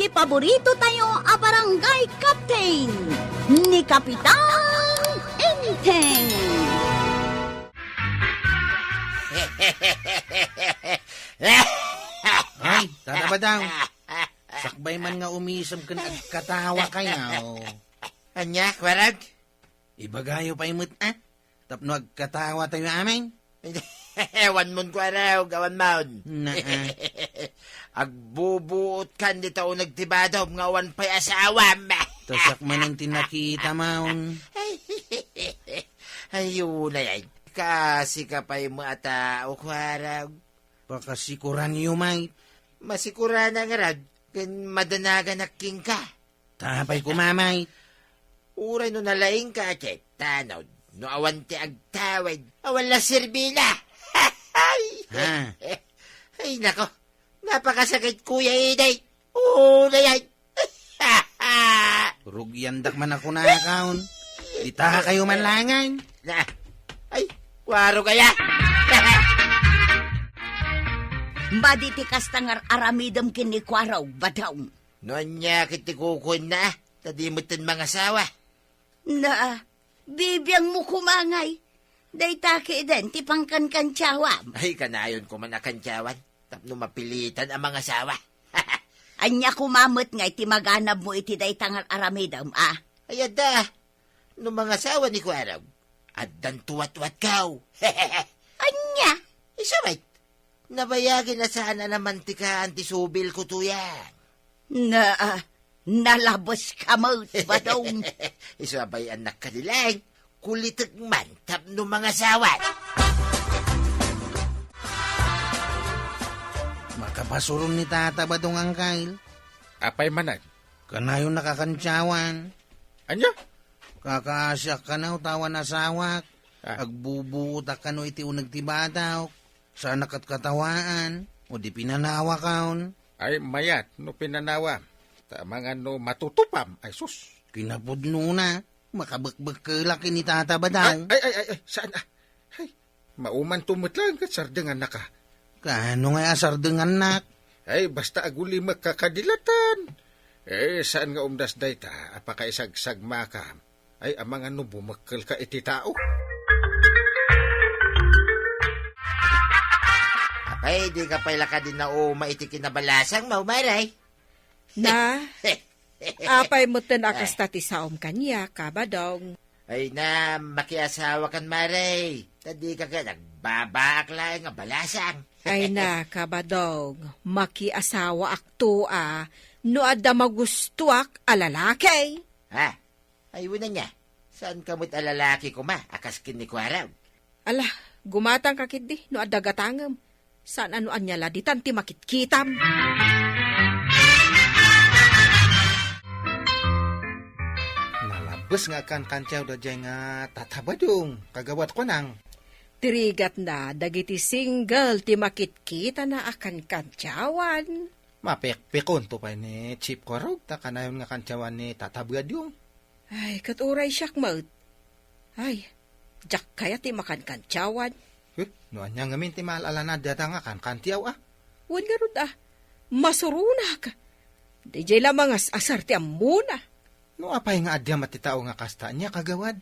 ti paborito tayo a barangay captain ni Kapitan Enteng. Ay, tata ba daw? Sakbay man nga umisam ka na katawa kayo. Anya, kwarag? Ibagayo pa imot, Tapno agkatawa tayo amin. Ewan mon kwaraw, gawan maun. Na, Agbubuot kan dito o nagtibadaw, nga wan pa'y asawam. Tasak man ang tinakita maun. Ayun na yan. Kasi ka pa'y mga tao, kwaraw. Pakasikuran niyo, may. Masikura na nga rad, kan madanagan na king ka. Tapay kumamay. Uray no nalaing ka, chet, tanaw. No awan ti agtawid, awan la sirbila. Ha? Ay, nako. Napakasakit, Kuya Iday. Oo, na yan. Rugyandak man ako na akaon. Di ta kayo manlangan. Na, ay, waro kaya. Baditi kastangar aramidam kinikwaraw badaw. Noon niya kitikukun na, tadimutin mga sawa. Na, bibiyang mo kumangay. Daytake den, tipangkan kansyawa. Ay, kanayon ko man akantyawan. Tapno mapilitan ang mga sawa. Anya kumamot nga iti maganab mo iti daytangar aramidam, Ay, ada. No mga sawa ni Kwaraw. Addan tuwat-wat kaw. Anya? Isa right. Nabayagin na sana na mantika antisubil ko to yan. Na, nalabos ka mo, badong. Isabay anak ka nilang. Kulitag man tapno mga sawa. Makapasurong ni tata ba dong angkail? Apay manag. Kanayon nakakantsawan. Anya? Kakasyak ka na tawan asawak. Ah. Agbubuot ka no iti unag tibadaw. Sana katkatawaan. O di pinanawa kaon. Ay mayat no pinanawa. Tamang ano matutupam. Ay sus. Kinapudno na. Makabakbak ka laki ni tata ba daw? Ay, saan Ay, mauman tumutlang ka sardengan na ka. Kano nga asar dengan nak? Ay, basta aguli magkakadilatan. Saan nga umdas day ta? Apakaisagsag makam. Ay, amang ano bumakal ka iti tao. Apay, di ka pala ka din na maiti kinabalasang maumaray. Na, apay mo tinakas tati saom kanya, kabadong. Ay na, makiasawa kan maray. Tadi ka ka nagbabaak lang nga balasang. Ay na, kabadong, makiasawa akto no adda magustuak alalakay. Ha? Ay, wala niya. Saan ka mo't alalaki ko akas kin ni Kwaraw? Ala, gumatang kakit di, no adda gatangam. Saan ano anya laditan ti makitkitam. Nalabas nga kan kantyaw da dyan nga tatabadong. Kagawat ko nang. Tirigat na, dagiti single ti makitkita na akan kantyawan. Mapekpekon to pa ni Chip Korog. Ta kanayon nga kantyawan ni tatabadyong. Ay, katuray siyak maut. Ay, jak kaya ti makan kantyawan. No anya ngamin ti maalala na data nga kan kantyaw Wan garud masurunak. DJ lamang asar ti amuna. No apay nga adya matitao nga kasta niya kagawad.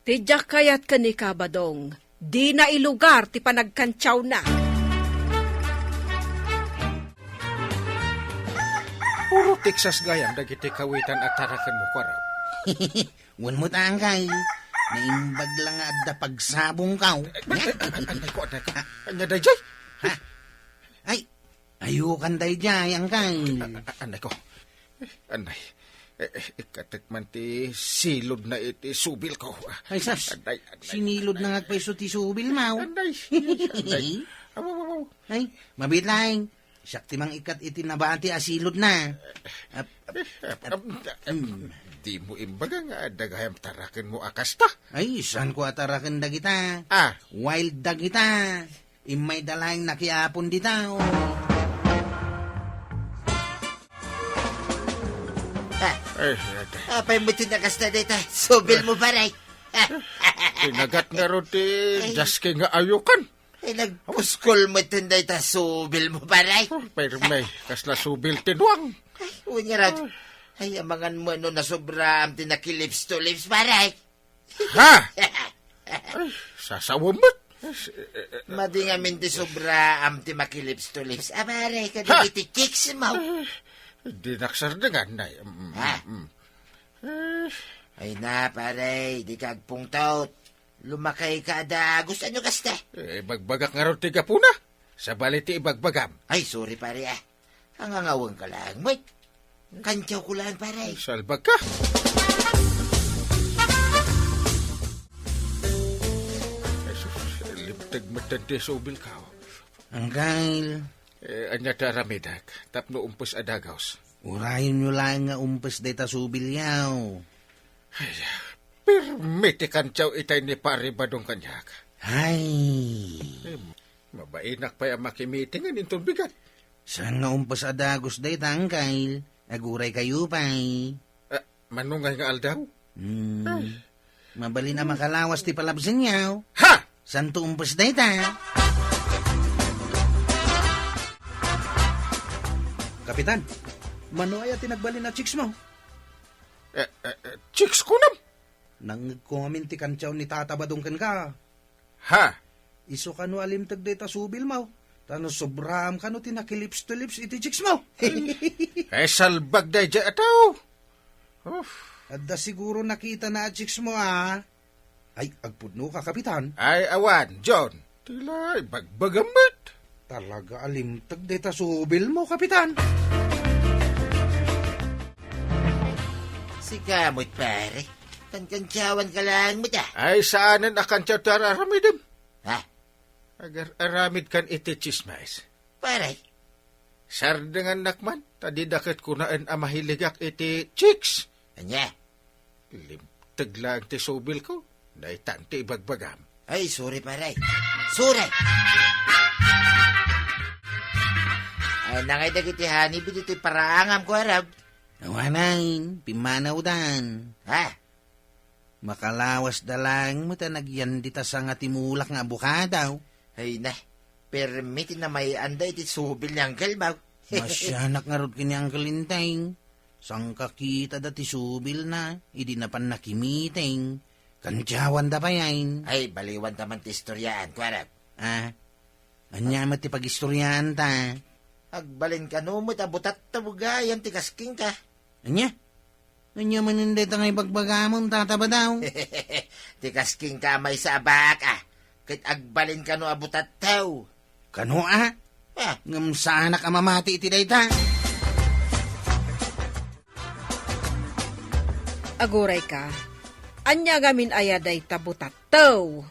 Tijak kayat ka ni kabadong, di na ilugar ti panagkantsaw na. Puro Texas gayam dagiti kawitan at tarakan mo ko raw. Wan mo tangkay. Naimbag lang nga adda pagsabong kaw. Anay ko. Anya day jay. Ha? Ay, ayukan day jay angkay. Anay ko. Anay. Ikatikman ti silod na iti subil ko. Ay, sas, Anay. sinilod na nga paiso ti subil maw. Anay. Awaw. Ay, mabitlaing. Sakti mang ikat iti nabati asilod na. Di mo imbaga nga dagayam tarakin mo akasta. Ay, saan ko atarakan da kita? Ah. Wild da kita. Imay dalayang nakiapon di tao. Apay mo tinakas na dito. Subil mo paray. Pinagat nga ro ti jaske nga ayukan. Ay, nagpuskol mo tinday ta subil mo paray. Pero may kasla subil tinuang. Uy nga raw. Ay, amangan mo no na sobra am tinakilips to lips, maray. Ha? Ay, sasawamot. Madi nga minti sobra am ti makilips to lips. Amaray, kada iti chicks mo. Di naksardangan, nay. Ha? Ay na, pare, di kagpungtot. Lumakay ka da. Gusto nyo kasta? Bagbagak nga ron tiga puna. Sa baliti ibagbagam. Ay, sorry, pare, ah. Ang angawang ka lang, Mike. Kantyaw ko lang, pare. Salbag ka. Limtag matante sa ubil ka. Uncle, Anya daramidak. Tapno umpos adagaws. urayon nyo lang nga umpes day tasubilyaw. Ay, permiti kantyaw itay ni pare badong kanyak. Hay, Mabainak pa yung makimitingan intong bigat. saan nga umpes adagos day tangkay? Aguray kayo pa'y. Manungay nga aldaw. Mabali na makalawas ti palabsin yaw. Ha! Saan to umpes day ta? Kapitan, mano ay tinagbali na chicks mo? Chicks ko nam. Nang nag-comment ti kantyaw ni Tata Badong kan ka. Ha? Iso ka no alimtag data subil mo. Tano sobram ka no tinakilips to lips iti chicks mo. Salbag day dya ataw. Adda siguro nakita na chicks mo Ay, agpudno ka kapitan. Ay awan, John. Tilay, bagbagamit. Talaga alimtag data subil mo kapitan. Si kamot, pare. Kankantyawan ka lang mo da. Ay saanan akan tiyaw tararamidim. Ha? Agar aramid kan iti chismais. Pare. Sardangan nakman, tadi dakit kunaan amahiligak iti chicks. Anya? Limtag lang ti subil ko. Naitan ti ibagbagam. Ay, sorry, pare. Sorry. Ay, nangay dagiti hani, biniti paraangam ko, Arab. Nawanain, pimanaw dan. Ha? Makalawas dalang mo ta nagyan dita sa nga timulak nga bukadaw. Ay, na. Permitin na may anda iti subil niyang kalmaw. Masyanak nga rod kini ang kalinteng. Sang kakita dati subil na, idi na pan nakimiting. Kantyawan da pa yan. Ay, baliwan taman ti istoryaan ko, Arab. Anya mati pag-istoryaan ta. Agbalin ka no mo, tabutat tabugayan, tikasking ka. Anya? Anya maninday tangay bagbagamon, tataba daw. Tikasking ka may sabak, Kahit agbalin ka no abutat taw. Kano Ah, Ngam sana ka mamati iti dayta. Aguray ka. Anya gamin ayaday tabutataw.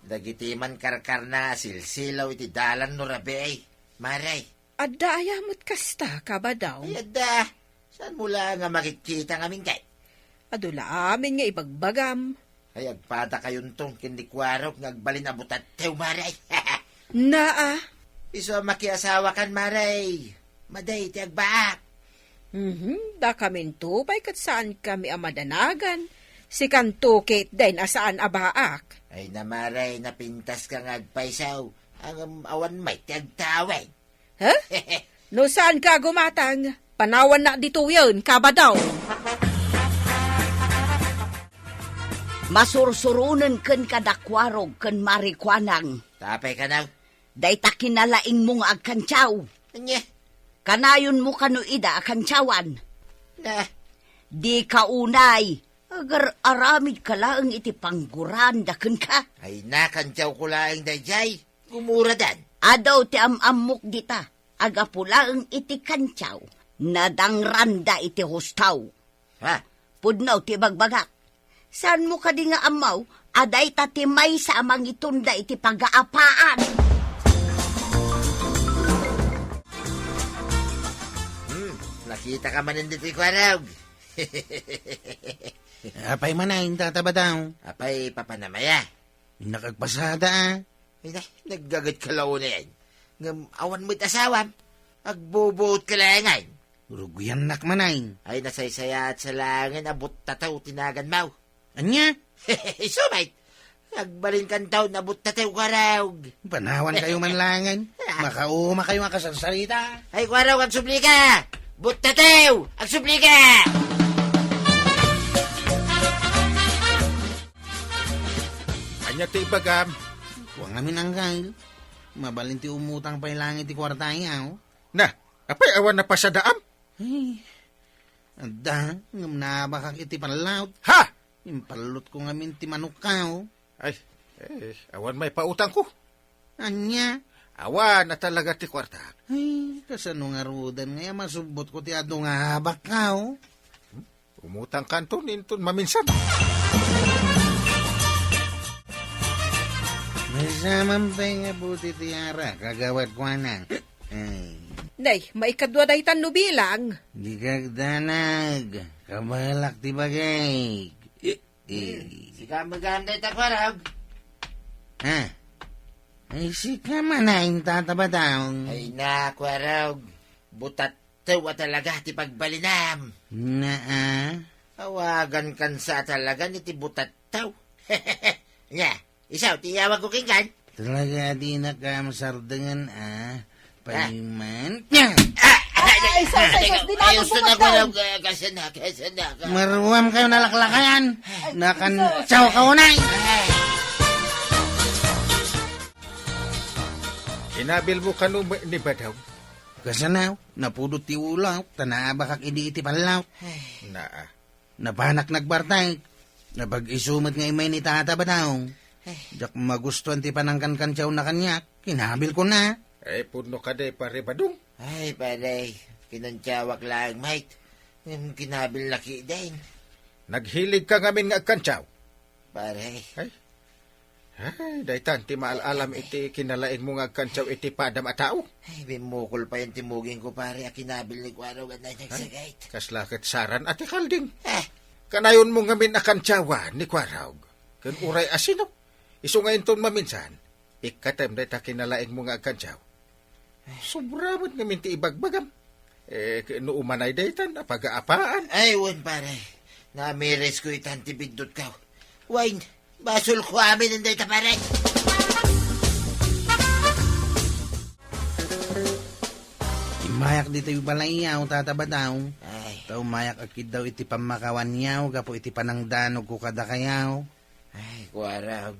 dagiti man karkar na silsilaw iti dalan no rabi, Maray. Adda ayamot kasta ka ba daw? Ay, adda. Saan mula nga makikita ngamin kay? Adula amin nga ibagbagam. Ay, agpada kayon tong kindikwarok nga agbalin abutat taw, Maray. Naa. Iso makiasawa kan, Maray. Maday, ti agbaak. Da kamin tupay kat saan kami amadanagan. Si kanto Kate din asaan abaak. Ay na, Maray, napintas ka nga agpaisaw. Ang awan may ti agtaway. Ha? No saan ka gumatang? Panawan na dito yun, kabadaw. Masursurunan ken kadakwarog ken marikwanang. Tapay ka na. Dayta kinalaing mo nga agkantyaw. Anya? Kanayon mo kanu ida akantyawan. Na. Di ka unay. Agar aramid ka lang iti pangguran daken ka. Ay nakantyaw ko laing dayjay. Gumura dan. Adaw ti amamok dita. Aga pula ang iti kantyaw. Nadangranda iti hustaw. Ha? Pudnaw ti bagbagak. Saan mo ka di nga amaw? Aday tatimay sa amang itunda iti pag-aapaan. Nakita ka man dito kwarog. Apay manayin, tataba daw. Apay papanamaya. Nakagpasada Ay na, naggagat ka lao na yan. Ngam awan mo't asawam. Agbubuot ka langan. Uruguyan nak manayin. Ay nasaysaya at sa langan abot tataw tinagan mau. Anya? Sumay. Agbalin kan taon abot tataw kwarog. Panawan kayo manlangan. Makauma kayo makasasalita. Ay kwarog ang subli ka. Butatew! Ang suplika! Anya ti ibagam. Huwag namin angkay. Mabalinti umutang pa langit ti kwartayaw. Na, apay awan na pa sa daam. Ay, ada, ngam na bakak iti panlaut. Ha! Impalot ko ngamin ti manukaw. Ay, awan may pautang ko. Anya? Awan na talaga ti kwarta. Ay, kasano nga rudan ngaya masubot ko ti ado nga habakaw. Umutang kanto ninton maminsan. Masamang pa nga buti ti ara, kagawad ko na. Ay, Day, maikadwa day tan no bilang. di kagdanag, kabalak ti bagay. Si kamaganda ita kwarag. Ha? Ay, si kamanaing tatabataong. Ay na, kwarag. Butatew talaga ti pagbalinam. Na, Awagan kan sa talaga ni ti butatew. Nya, isaw, tiyawag ko kinggan. talaga di na kamasardangan, Paliman. Ay, sos, dinalo Ayos po na magtaon. kwarag. Kasana ka. Maruwam kayo nalaklakayan. Nakansaw ka unay. Inabil mo kanu ni Badaw. Kasanaw, napudot ti ulaw, tanaaba kak idi iti panlaw. Na, Napanak nagbartay. Napag-isumat nga imay ni tata badaw. Jak magustuhan ti panangkan kansyaw na kanyak, kinabil ko na. puno ka day pare Badong. Ay, pare. Kinantyawak lang, mate. Kinabil laki din. Naghilig ka ngamin nga agkantsaw. Pare. Ay, daytan, ti maalalam iti kinalain mo nga agkantsaw iti padam a tao. Ay, bimukol pa yung timugin ko, pare. Kinabil ni Kwaraw at nagsagait. Kaslakit saran ati kalding. Eh, Kanayon mo ngamin akantsawa ni Kwaraw. Kan uray asino. Iso ngayon ton maminsan. Ikatem day ta kinalain mo nga agkantsaw. Sobramot ngamin ti ibagbagam. No umanay daytan, apagaapaan. ay, wan, pare. Namiris ko itanti bindot ka. Wine, basol ko amin ang data, pare. Imayak dito yung balayaw, tata badaw. Ay, Tau mayak akid daw iti pamakawan yaw, gapo iti panangdanog ko kada kayaw. ay, Kwaraw.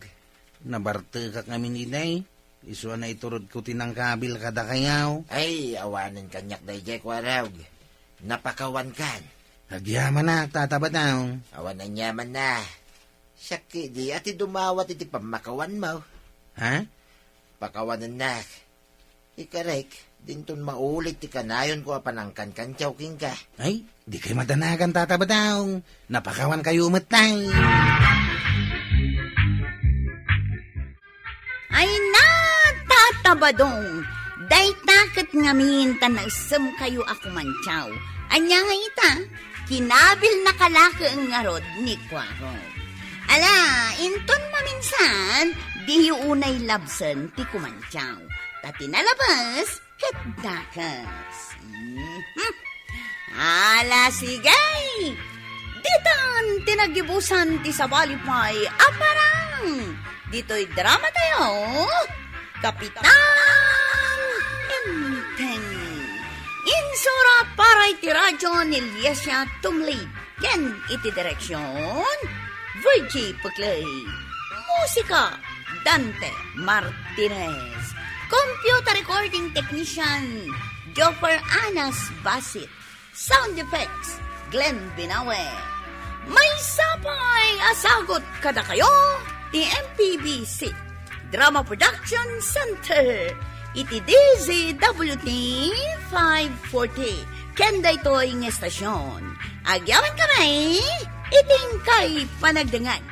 Nabarte ka kami ni day. Iso na iturod ko tinangkabil kada kayaw. Ay, awanan kanyak day, Kwaraw. Napakawan kan. Nagyaman na, tata badaw. Awanan yaman na. Saki, di ati dumawat iti pamakawan mo. Ha? Pakawanan na. Ikarek, dinton maulit ti kanayon ko panangkan kantyaw king ka. Ay, di kayo madanagan, tata badaw. Napakawan kayo umatay. Ay na, tatabadong. Day takot ngamin ta na isam kayo ako mantyaw. Anya nga ita, kinabil na kalaki ang ngarod ni Kwaro. Ala, inton maminsan, di unay labsan ti kumantyaw. Tati nalabas, katdakas. Ala, sigay! Ditan, tinagibusan ti sabalipay, aparang! Dito'y drama tayo, Kapitan Enteng. Insura para iti radyo ni Liesya Tumlid. Ken iti direksyon, Virgie Puglay. Musika, Dante Martinez. Computer recording technician, Joffer Anas Basit. Sound effects, Glenn Binawe. May sapay asagot kada kayo, ti MPBC Drama Production Center. Iti DZWT 540. Kenda ito'y ng estasyon. Agyawan kamay, iting kay panagdangan.